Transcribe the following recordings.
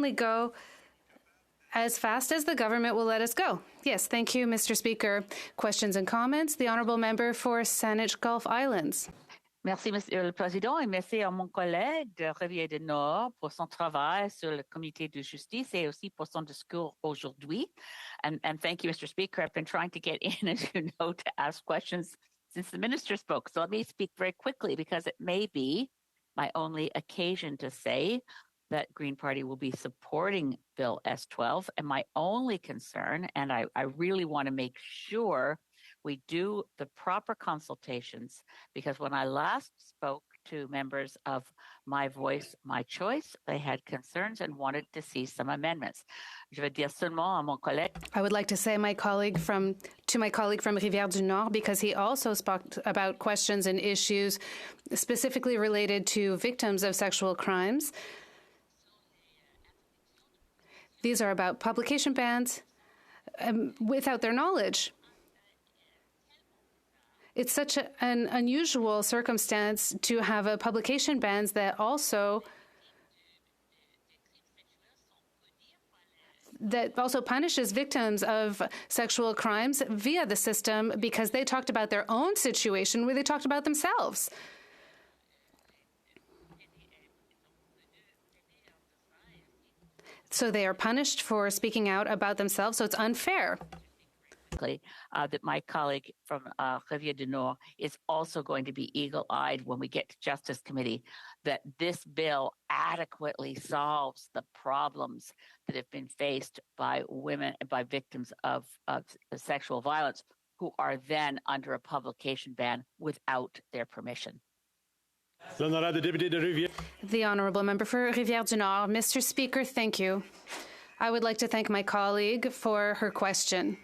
only go as fast as the government will let us go. Yes, thank you, Mr. Speaker. Questions and comments? The Honourable Member for Saanich Gulf Islands. Merci, Monsieur le Président, et merci à mon collègue de Rivière du Nord pour son travail sur le comité de justice et aussi pour son discours aujourd'hui. And thank you, Mr. Speaker. I've been trying to get in, as you know, to ask questions since the minister spoke. So let me speak very quickly because it may be my only occasion to say that Green Party will be supporting Bill S12. And my only concern, and I really want to make sure we do the proper consultations, because when I last spoke to members of My Voice, My Choice, they had concerns and wanted to see some amendments. Je veux dire seulement à mon collègue. I would like to say to my colleague from Rivière du Nord, because he also spoke about questions and issues specifically related to victims of sexual crimes. These are about publication bans without their knowledge. It's such an unusual circumstance to have a publication bans that also punishes victims of sexual crimes via the system because they talked about their own situation where they talked about themselves. So they are punished for speaking out about themselves, so it's unfair. That my colleague from Rivière du Nord is also going to be eagle-eyed when we get to Justice Committee, that this bill adequately solves the problems that have been faced by women, by victims of sexual violence, who are then under a publication ban without their permission. The Honourable Member for Rivière du Nord. Mr. Speaker, thank you. I would like to thank my colleague for her question.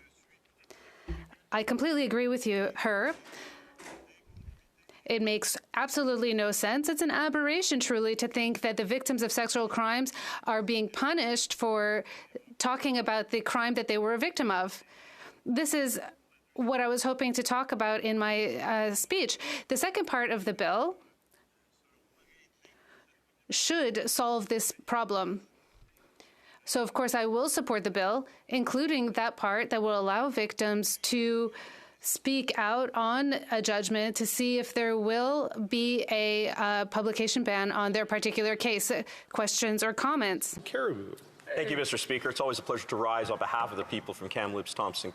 I completely agree with her. It makes absolutely no sense. It's an aberration, truly, to think that the victims of sexual crimes are being punished for talking about the crime that they were a victim of. This is what I was hoping to talk about in my speech. The second part of the bill should solve this problem. So, of course, I will support the bill, including that part that will allow victims to speak out on a judgment to see if there will be a publication ban on their particular case. Questions or comments? Caribou. Thank you, Mr. Speaker. It's always a pleasure to rise on behalf of the people from Kamloops, Thompson